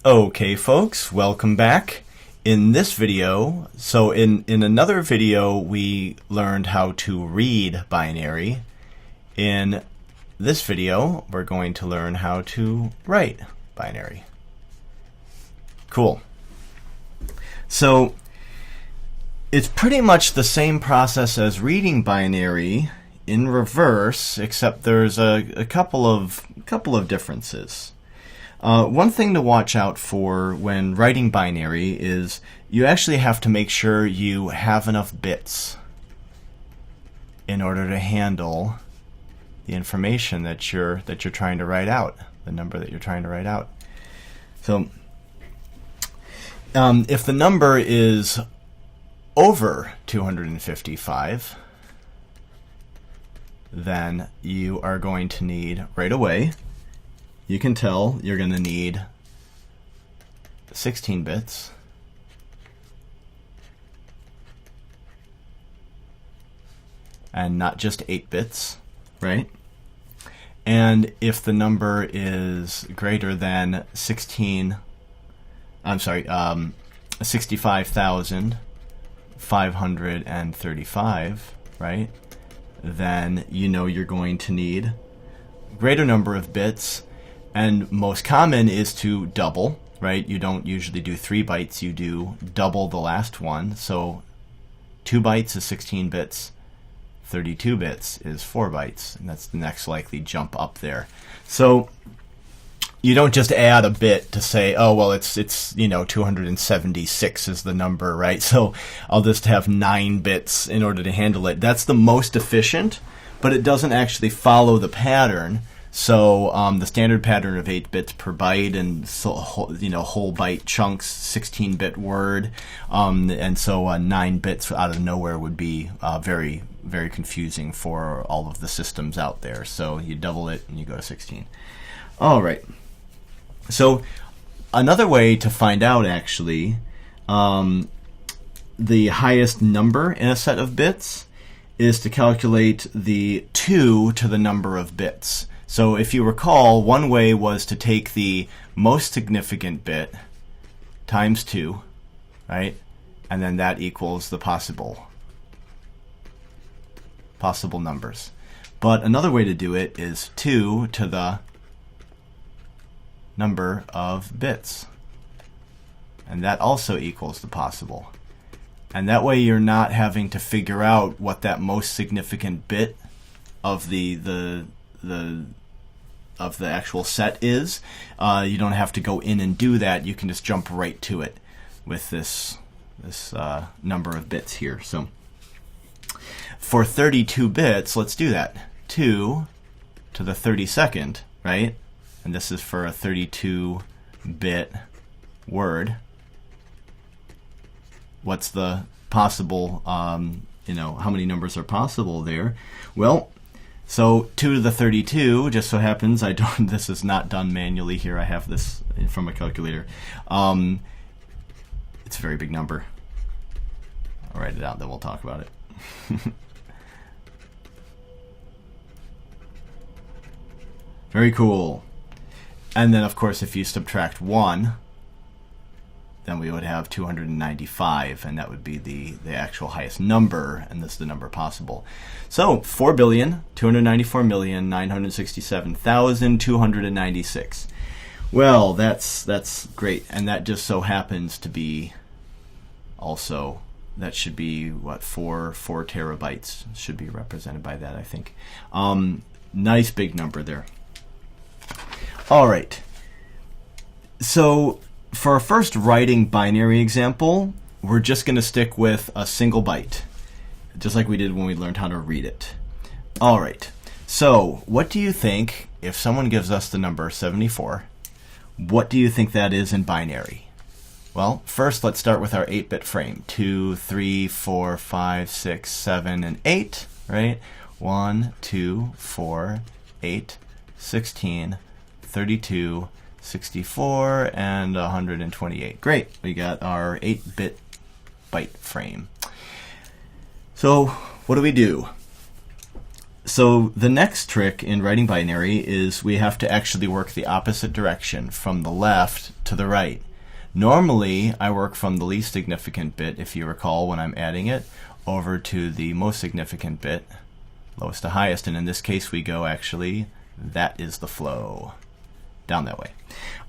Okay folks, welcome back. In this video, in another video we learned how to read binary. In this video we're going to learn how to write binary. Cool. So it's pretty much the same process as reading binary in reverse, except there's a couple of differences. One thing to watch out for when writing binary is you actually have to make sure you have enough bits in order to handle the information that you're trying to write out, the number that you're trying to write out. So if the number is over 255, then you are going to need right away, you can tell you're going to need 16 bits. And not just 8 bits, right? And if the number is greater than 65,535, right? Then you know you're going to need a greater number of bits. And most common is to double, right? You don't usually do 3 bytes, you do double the last one. So 2 bytes is 16 bits, 32 bits is 4 bytes, and that's the next likely jump up there. So you don't just add a bit to say, oh, well, it's 276 is the number, right? So I'll just have 9 bits in order to handle it. That's the most efficient, but it doesn't actually follow the pattern. So the standard pattern of 8 bits per byte, and so whole byte chunks, 16-bit word, and so 9 bits out of nowhere would be very, very confusing for all of the systems out there. So you double it and you go to 16. All right. So another way to find out actually the highest number in a set of bits is to calculate the 2 to the number of bits. So if you recall, one way was to take the most significant bit times 2, right? And then that equals the possible numbers. But another way to do it is 2 to the number of bits. And that also equals the possible. And that way you're not having to figure out what that most significant bit of the actual set is. You don't have to go in and do that. You can just jump right to it with this number of bits here. So for 32 bits, let's do that. 2 to the 32nd, right? And this is for a 32-bit word. What's the possible, how many numbers are possible there? Well, so 2 to the 32, just so happens this is not done manually here. I have this from a calculator. It's a very big number. I'll write it out, then we'll talk about it. Very cool. And then, of course, if you subtract 1, then we would have 295, and that would be the actual highest number, and this is the number possible. So 4,294,967,296. Well, that's great, and that just so happens to be also, that should be what, 4 terabytes should be represented by that, I think. Nice big number there. All right. So for our first writing binary example, we're just going to stick with a single byte, just like we did when we learned how to read it. All right. So what do you think, if someone gives us the number 74, what do you think that is in binary? Well, first let's start with our 8-bit frame. 2, 3, 4, 5, 6, 7, and 8, right? 1, 2, 4, 8, 16, 32, 64, and 128. Great, we got our 8-bit byte frame. So what do? So the next trick in writing binary is we have to actually work the opposite direction, from the left to the right. Normally, I work from the least significant bit, if you recall, when I'm adding it, over to the most significant bit, lowest to highest, and in this case we go actually, that is the flow, down that way.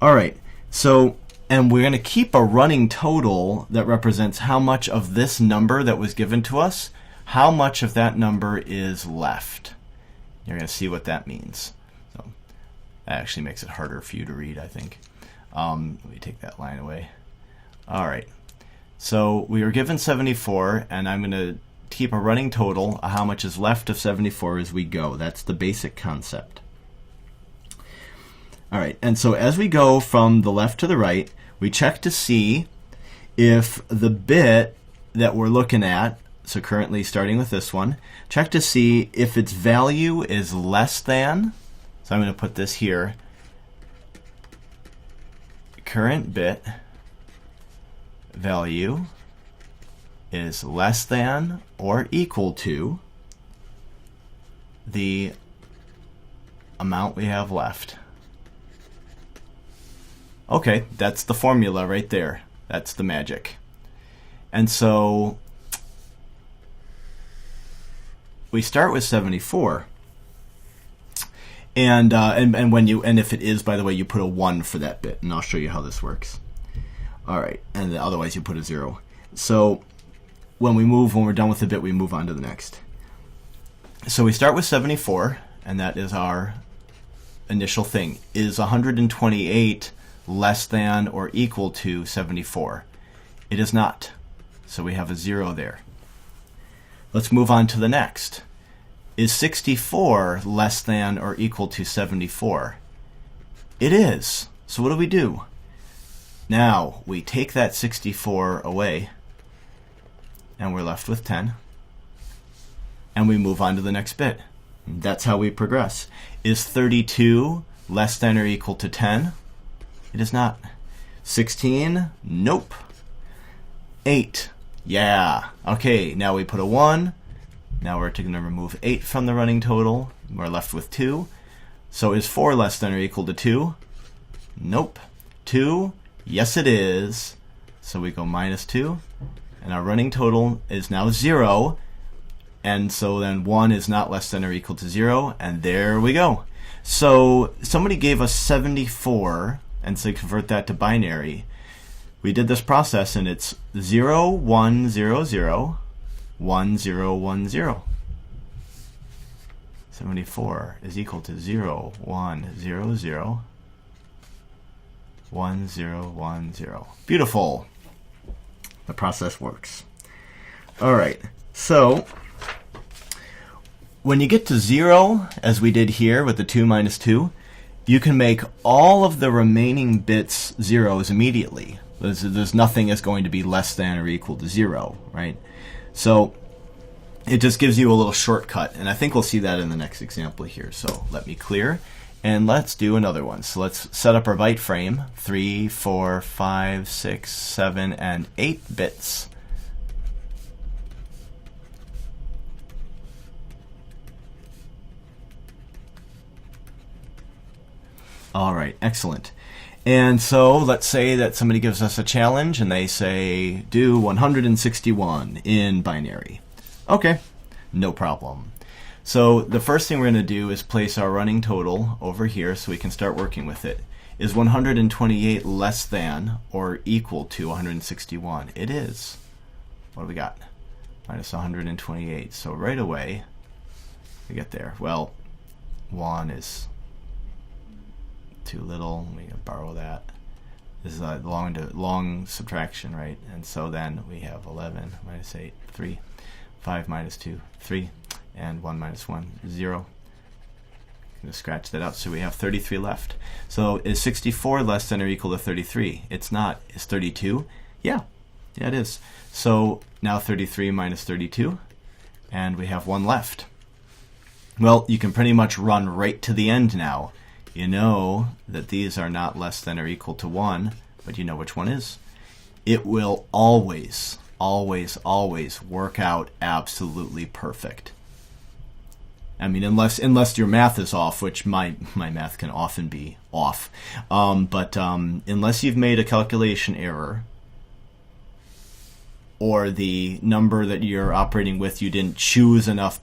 All right, so, and we're going to keep a running total that represents how much of this number that was given to us, how much of that number is left. You're going to see what that means. So that actually makes it harder for you to read, I think. Let me take that line away. All right. So we were given 74, and I'm going to keep a running total of how much is left of 74 as we go. That's the basic concept. All right. And so as we go from the left to the right, we check to see if the bit that we're looking at, so currently starting with this one, check to see if its value is less than, so I'm going to put this here, current bit value is less than or equal to the amount we have left. Okay, that's the formula right there. That's the magic. And so we start with 74, and if it is, by the way, you put a 1 for that bit, and I'll show you how this works. All right, and otherwise you put a 0. So when we're done with the bit, we move on to the next. So we start with 74, and that is our initial thing. Is 128 less than or equal to 74? It is not, so we have a 0 there. Let's move on to the next. Is 64 less than or equal to 74? It is. So what do? Now we take that 64 away, and we're left with 10. And we move on to the next bit. That's how we progress. Is 32 less than or equal to 10? It is not. 16? Nope. 8. Yeah. Okay, now we put a 1. Now we're going to remove 8 from the running total. We're left with 2. So is 4 less than or equal to 2? Nope. 2? Yes, it is. So we go minus 2. And our running total is now 0. And so then 1 is not less than or equal to 0. And there we go. So somebody gave us 74, and so convert that to binary. We did this process, and it's 0, 1, 0, 0, 1, 0, 1, 0. 74 is equal to 0, 1, 0, 0, 1, 0, 1, 0. Beautiful. The process works. All right. So when you get to 0, as we did here with the 2 minus 2, you can make all of the remaining bits zeros immediately. There's nothing that's going to be less than or equal to 0, right? So it just gives you a little shortcut, and I think we'll see that in the next example here. So let me clear, and let's do another one. So let's set up our byte frame, 3, 4, 5, 6, 7, and 8 bits. All right, excellent. And so let's say that somebody gives us a challenge and they say, do 161 in binary. Okay, no problem. So the first thing we're going to do is place our running total over here so we can start working with it. Is 128 less than or equal to 161? It is. What do we got? Minus 128. So right away, we get there. Well, 1 is too little. We can borrow that. This is a long subtraction, right? And so then we have 11 minus 8, 3, 5 minus 2, 3, and 1 minus 1, 0. Just scratch that out. So we have 33 left. So is 64 less than or equal to 33? It's not. Is 32? Yeah. Yeah, it is. So now 33 minus 32, and we have 1 left. Well, you can pretty much run right to the end now. You know that these are not less than or equal to 1, but you know which one is. It will always, always, always work out absolutely perfect. I mean, unless your math is off, which my math can often be off. But unless you've made a calculation error, or the number that you're operating with, you didn't choose enough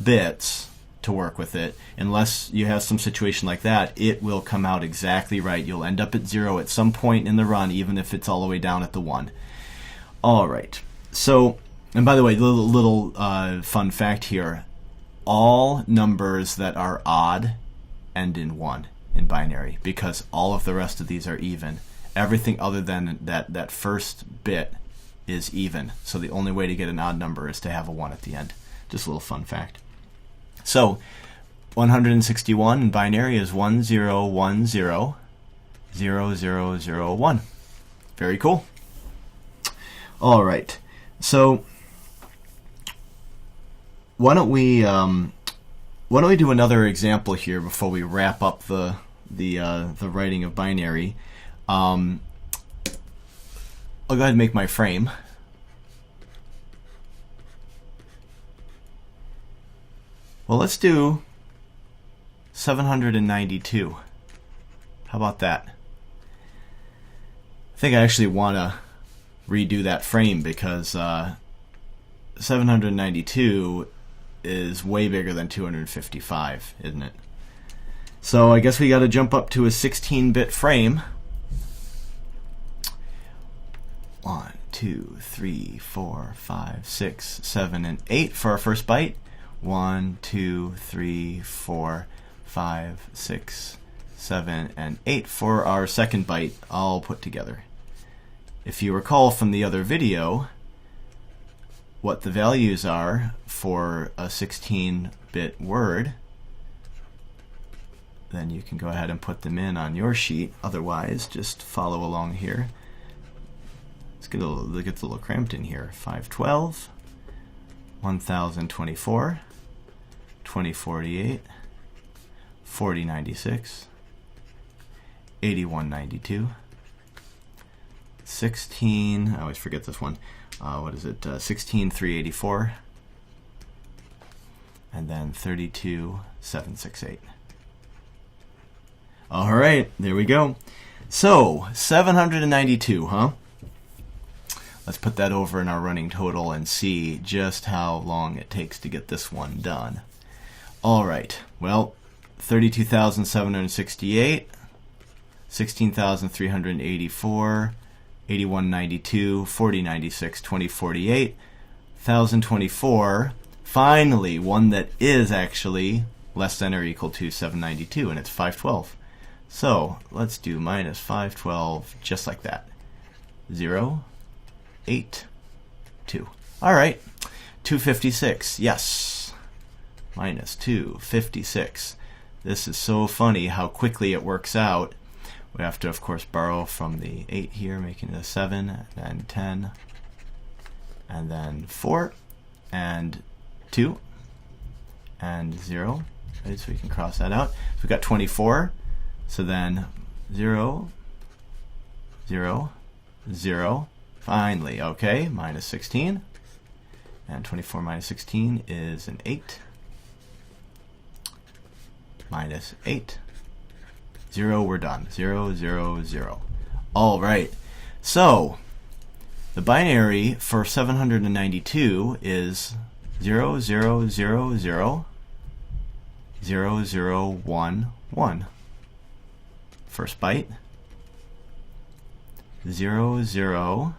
bits to work with it, unless you have some situation like that, it will come out exactly right. You'll end up at 0 at some point in the run, even if it's all the way down at the 1. All right. So, and by the way, little fun fact here. All numbers that are odd end in 1 in binary, because all of the rest of these are even. Everything other than that first bit is even. So the only way to get an odd number is to have a 1 at the end. Just a little fun fact. So 161 in binary is 10100001. Very cool. All right. So why don't we do another example here before we wrap up the writing of binary. I'll go ahead and make my frame. Well, let's do 792. How about that? I think I actually want to redo that frame because 792 is way bigger than 255, isn't it? So I guess we got to jump up to a 16-bit frame. 1, 2, 3, 4, 5, 6, 7, and 8 for our first byte. 1, 2, 3, 4, 5, 6, 7, and 8 for our second byte, all put together. If you recall from the other video what the values are for a 16-bit word, then you can go ahead and put them in on your sheet. Otherwise, just follow along here. It gets a little cramped in here. 512, 1024, 2048, 4096, 8192, 16, I always forget this one. What is it? 16384, and then 32768. All right, there we go. So 792, huh? Let's put that over in our running total and see just how long it takes to get this one done. All right, well, 32,768, 16,384, 8192, 4096, 2048, 1024. Finally, one that is actually less than or equal to 792, and it's 512. So let's do minus 512 just like that. 0, 8, 2. All right, 256. Yes, minus 256. This is so funny how quickly it works out. We have to, of course, borrow from the 8 here, making it a 7, and then 10, and then 4, and 2, and 0. Right, so we can cross that out. So we've got 24. So then 0, 0, 0. Finally, okay, minus 16. And 24 minus 16 is an 8. Minus 8. 0, we're done. 0, 0, 0. All right. So the binary for 792 is 0, 0, 0, 0, 0, 0, 1, 1. First byte. 0, 0,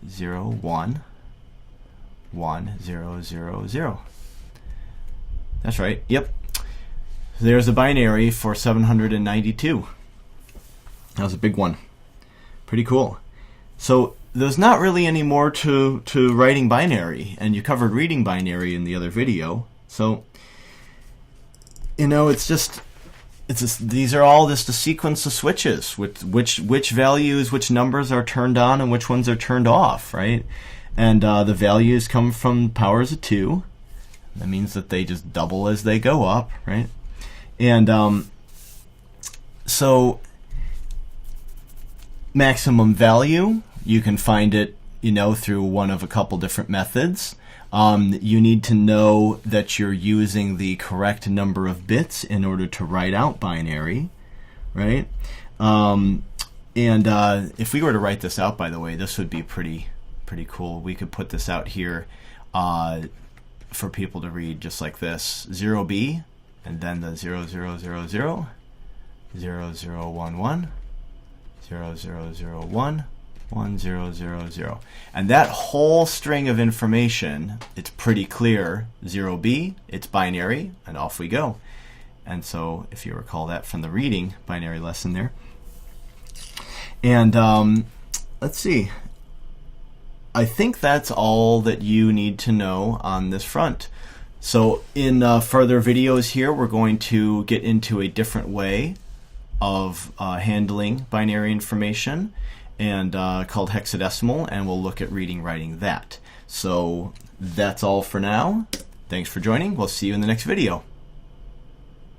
0, 1, 1, 0, 0, 0. That's right. Yep. There's a binary for 792. That was a big one. Pretty cool. So there's not really any more to writing binary, and you covered reading binary in the other video. So, you know, these are all just a sequence of switches with which values, which numbers are turned on and which ones are turned off, right? And the values come from powers of 2. That means that they just double as they go up, right? And so maximum value, you can find it through one of a couple different methods. You need to know that you're using the correct number of bits in order to write out binary, right? And if we were to write this out, by the way, this would be pretty cool. We could put this out here for people to read just like this: 0B, and then the 0000, 0011, 0001, 1000. And that whole string of information, it's pretty clear. 0B, it's binary, and off we go. And so if you recall that from the reading binary lesson there. And let's see. I think that's all that you need to know on this front. So in further videos here, we're going to get into a different way of handling binary information, and called hexadecimal, and we'll look at reading writing that. So that's all for now. Thanks for joining. We'll see you in the next video.